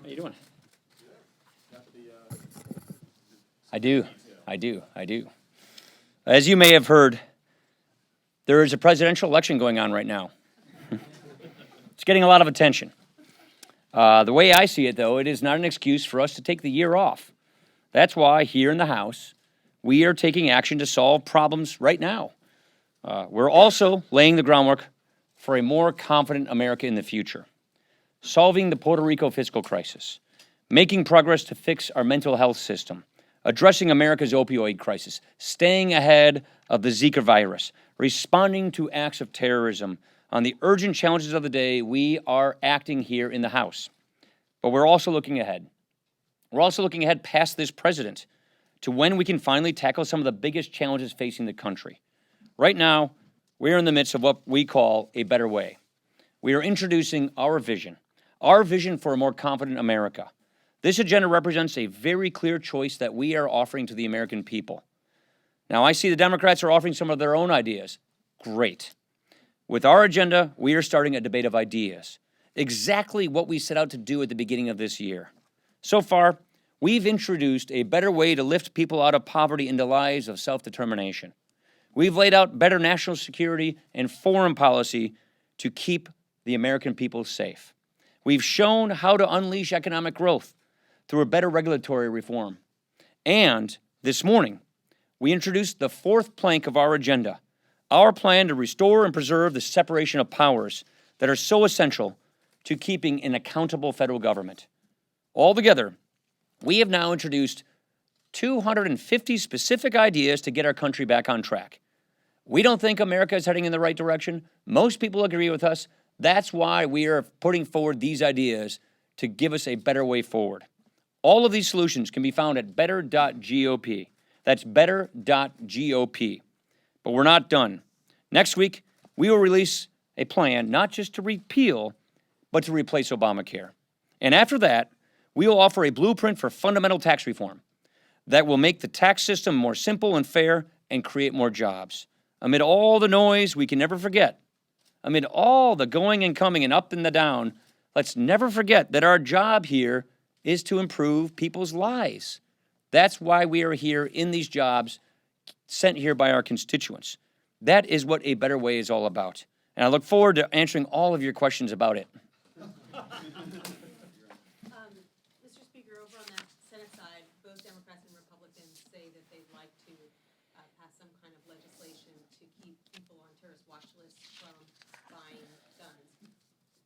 How you doing? I do. I do. As you may have heard, there is a presidential election going on right now. It's getting a lot of attention. The way I see it, though, it is not an excuse for us to take the year off. That's why here in the House, we are taking action to solve problems right now. We're also laying the groundwork for a more confident America in the future, solving the Puerto Rico fiscal crisis, making progress to fix our mental health system, addressing America's opioid crisis, staying ahead of the Zika virus, responding to acts of terrorism. On the urgent challenges of the day, we are acting here in the House. But we're also looking ahead. We're also looking ahead past this president to when we can finally tackle some of the biggest challenges facing the country. Right now, we're in the midst of what we call a better way. We are introducing our vision for a more confident America. This agenda represents a very clear choice that we are offering to the American people. Now, I see the Democrats are offering some of their own ideas. Great. With our agenda, we are starting a debate of ideas, exactly what we set out to do at the beginning of this year. So far, we've introduced a better way to lift people out of poverty into lives of self-determination. We've laid out better national security and foreign policy to keep the American people safe. We've shown how to unleash economic growth through a better regulatory reform. And this morning, we introduced the fourth plank of our agenda, our plan to restore and preserve the separation of powers that are so essential to keeping an accountable federal government. Altogether, we have now introduced 250 specific ideas to get our country back on track. We don't think America is heading in the right direction. Most people agree with us. That's why we are putting forward these ideas to give us a better way forward. All of these solutions can be found at better.gop. That's better.gop. But we're not done. Next week, we will release a plan not just to repeal, but to replace Obamacare. And after that, we will offer a blueprint for fundamental tax reform that will make the tax system more simple and fair and create more jobs. Amid all the noise, we can never forget. Amid all the going and coming and up and the down, let's never forget that our job here is to improve people's lives. That's why we are here in these jobs sent here by our constituents. That is what a better way is all about. And I look forward to answering all of your questions about it. Mr. Speaker, over on that Senate side, both Democrats and Republicans say that they'd like to pass some kind of legislation to keep people on terrorist watch lists from buying guns.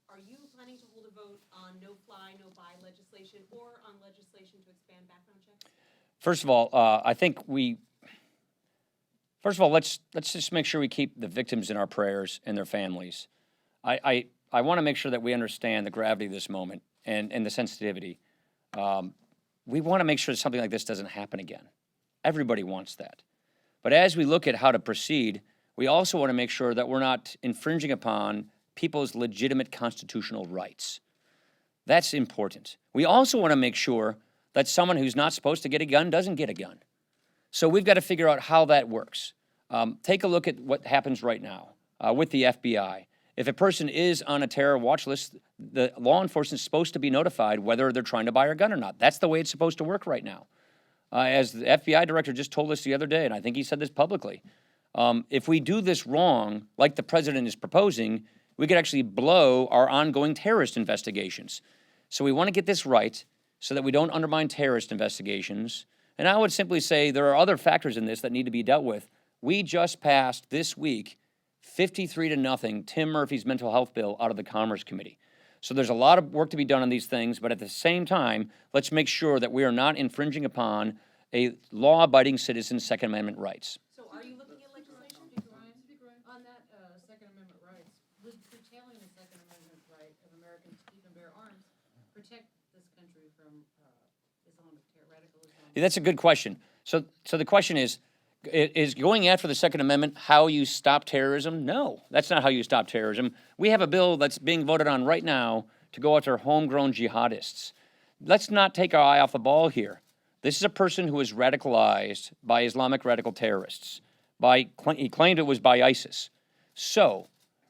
Are you planning to hold a vote on no-fly, no-buy legislation or on legislation to expand background checks? First of all, let's just make sure we keep the victims in our prayers and their families. I want to make sure that we understand the gravity of this moment and the sensitivity. We want to make sure that something like this doesn't happen again. Everybody wants that. But as we look at how to proceed, we also want to make sure that we're not infringing upon people's legitimate constitutional rights. That's important. We also want to make sure that someone who's not supposed to get a gun doesn't get a gun. So we've got to figure out how that works. Take a look at what happens right now with the FBI. If a person is on a terror watch list, the law enforcement is supposed to be notified whether they're trying to buy a gun or not. That's the way it's supposed to work right now. As the FBI director just told us the other day, and I think he said this publicly, if we do this wrong, like the president is proposing, we could actually blow our ongoing terrorist investigations. So we want to get this right so that we don't undermine terrorist investigations. And I would simply say there are other factors in this that need to be dealt with. We just passed this week 53-0 Tim Murphy's mental health bill out of the Commerce Committee. So there's a lot of work to be done on these things, but at the same time, let's make sure that we are not infringing upon a law-abiding citizen's Second Amendment rights. So are you looking at legislation on that Second Amendment rights, curtailing the Second Amendment right of Americans to keep and bear arms, protect this country from Islamic radical Islam? Yeah, that's a good question. So the question is going after the Second Amendment how you stop terrorism? No, that's not how you stop terrorism. We have a bill that's being voted on right now to go after homegrown jihadists. Let's not take our eye off the ball here. This is a person who was radicalized by Islamic radical terrorists. He claimed it was by ISIS. So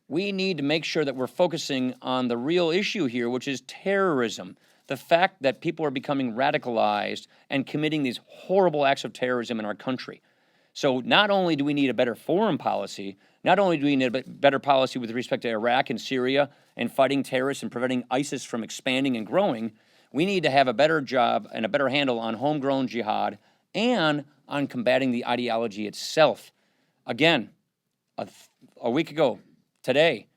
we need to make sure that we're focusing on the real issue here, which is terrorism. the fact that people are becoming radicalized and committing these horrible acts of terrorism in our country. So not only do we need a better foreign policy, not only do we need a better policy with respect to Iraq and Syria and fighting terrorists and preventing ISIS from expanding and growing, we need to have a better job and a better handle on homegrown jihad and on combating the ideology itself. Again, a week ago, today,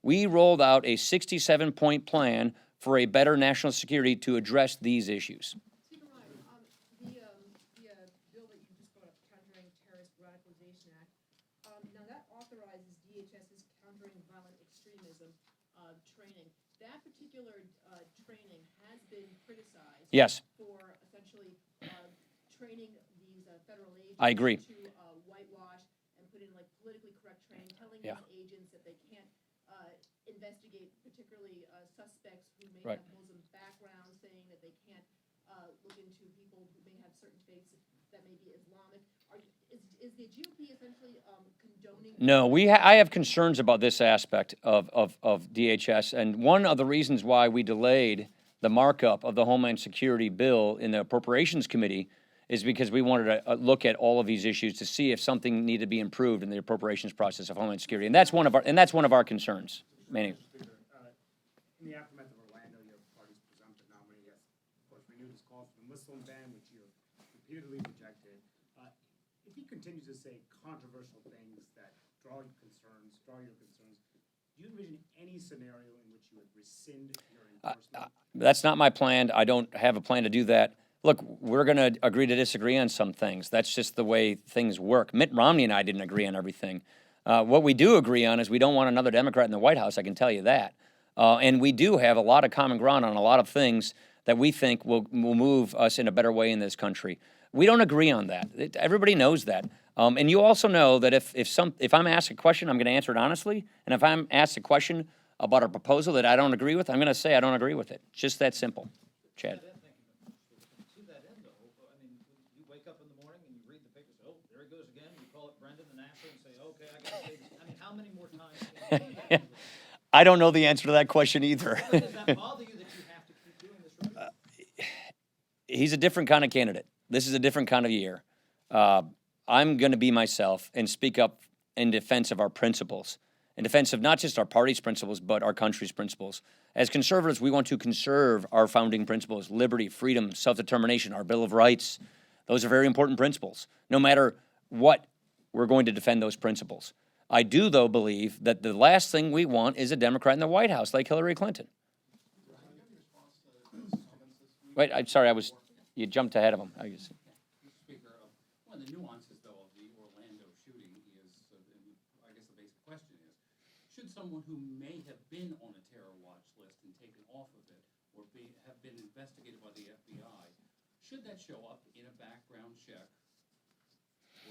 we rolled out a 67-point plan for a better national security to address these issues. Speaker Ryan, the bill that you just brought up, Countering Terrorist Radicalization Act, now that authorizes DHS's countering violent extremism training. That particular training has been criticized Yes. for essentially training these federal agents I agree. to whitewash and put in like politically correct training, telling Yeah. these agents that they can't investigate particularly suspects who may Right. have Muslim backgrounds, saying that they can't look into people who may have certain faiths that may be Islamic. Is the GOP essentially condoning? No, I have concerns about this aspect of DHS, and one of the reasons why we delayed the markup of the Homeland Security bill in the Appropriations Committee is because we wanted to look at all of these issues to see if something needed to be improved in the appropriations process of Homeland Security, and that's one of our concerns. Manny. In the aftermath of Orlando, your party's presumptive nominee has, of course, renewed his call for the Muslim ban, which you have repeatedly rejected. If he continues to say controversial things that draw your concerns, do you envision any scenario in which you would rescind your endorsement? That's not my plan. I don't have a plan to do that. Look, we're going to agree to disagree on some things. That's just the way things work. Mitt Romney and I didn't agree on everything. What we do agree on is we don't want another Democrat in the White House, I can tell you that. And we do have a lot of common ground on a lot of things that we think will move us in a better way in this country. We don't agree on that. Everybody knows that. And you also know that if I'm asked a question, I'm going to answer it honestly. And if I'm asked a question about a proposal that I don't agree with, I'm going to say I don't agree with it. It's just that simple. Chad. To that end, though, I mean, you wake up in the morning and you read the papers, oh, there he goes again. You call up Brendan and Asher and say, okay, I got to say this. I mean, how many more times can you do that? I don't know the answer to that question either. Does that bother you that you have to keep doing this review? He's a different kind of candidate. This is a different kind of year. I'm going to be myself and speak up in defense of our principles, in defense of not just our party's principles, but our country's principles. As conservatives, we want to conserve our founding principles: liberty, freedom, self-determination, our Bill of Rights. Those are very important principles. No matter what, we're going to defend those principles. I do, though, believe that the last thing we want is a Democrat in the White House like Hillary Clinton. Wait, I'm sorry, you jumped ahead of him. Speaker, one of the nuances, though, of the Orlando shooting is, I guess the basic question is, should someone who may have been on a terror watch list and taken off of it, or have been investigated by the FBI, should that show up in a background check,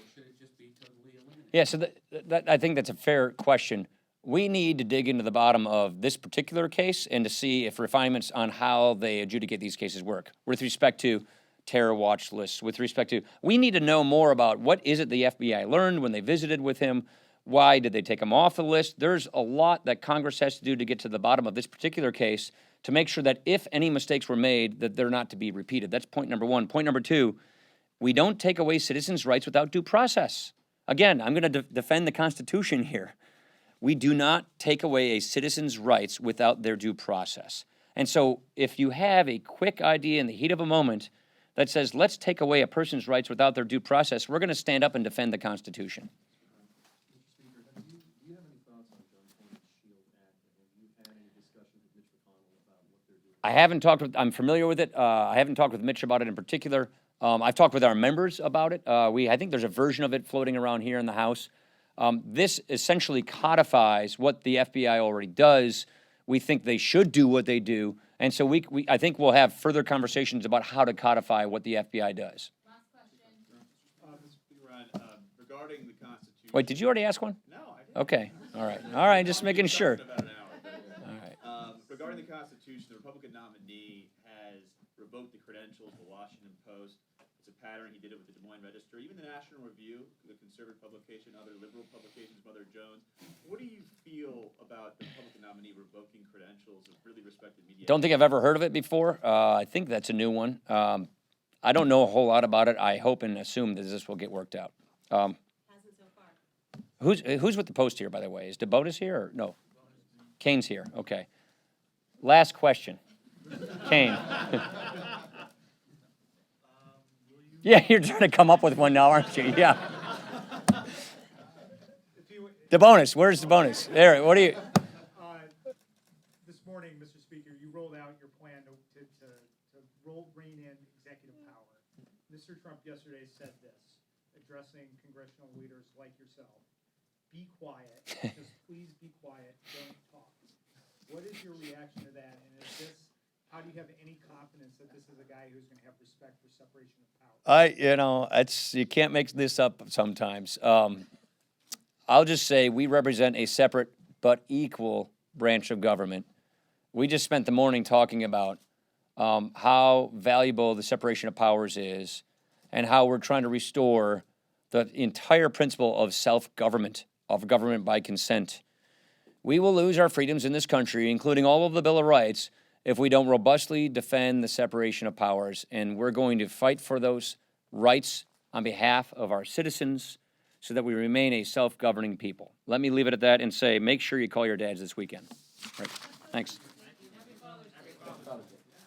or should it just be totally eliminated? Yeah, so I think that's a fair question. We need to dig into the bottom of this particular case and to see if refinements on how they adjudicate these cases work with respect to terror watch lists, with respect to, we need to know more about what is it the FBI learned when they visited with him. Why did they take him off the list? There's a lot that Congress has to do to get to the bottom of this particular case to make sure that if any mistakes were made, that they're not to be repeated. That's point number one. Point number two, we don't take away citizens' rights without due process. Again, I'm going to defend the Constitution here. We do not take away a citizen's rights without their due process. And so if you have a quick idea in the heat of a moment that says, let's take away a person's rights without their due process, we're going to stand up and defend the Constitution. Mr. Speaker, do you have any thoughts on Gun Point Shield Act? Have you had any discussions with Mitch McConnell about what they're doing? I'm familiar with it. I haven't talked with Mitch about it in particular. I've talked with our members about it. I think there's a version of it floating around here in the House. This essentially codifies what the FBI already does. We think they should do what they do. And so I think we'll have further conversations about how to codify what the FBI does. Last question. Mr. Speaker, regarding the Constitution. Wait, did you already ask one? No, I didn't. Okay, all right, just making sure. About an hour. All right. Regarding the Constitution, the Republican nominee has revoked the credentials of the Washington Post. It's a pattern. He did it with the Des Moines Register, even the National Review, the conservative publication, other liberal publications, Mother Jones. What do you feel about the Republican nominee revoking credentials of really respected media? Don't think I've ever heard of it before. I think that's a new one. I don't know a whole lot about it. I hope and assume that this will get worked out. Hasn't so far. Who's with the Post here, by the way? Is DeBotis here or no? Kane's here. Okay. Last question. Kane. Yeah, you're trying to come up with one now, aren't you? Yeah. DeBonis, where's DeBonis? There. What do you? This morning, Mr. Speaker, you rolled out your plan to rein in executive power. Mr. Trump yesterday said this, addressing congressional leaders like yourself. Be quiet, just please be quiet, don't talk. What is your reaction to that? And is this, how do you have any confidence that this is a guy who's gonna have respect for separation of power? You can't make this up sometimes. I'll just say we represent a separate but equal branch of government. We just spent the morning talking about how valuable the separation of powers is and how we're trying to restore the entire principle of self-government, of government by consent. We will lose our freedoms in this country, including all of the Bill of Rights, if we don't robustly defend the separation of powers. And we're going to fight for those rights on behalf of our citizens so that we remain a self-governing people. Let me leave it at that and say, make sure you call your dads this weekend. Right. Thanks.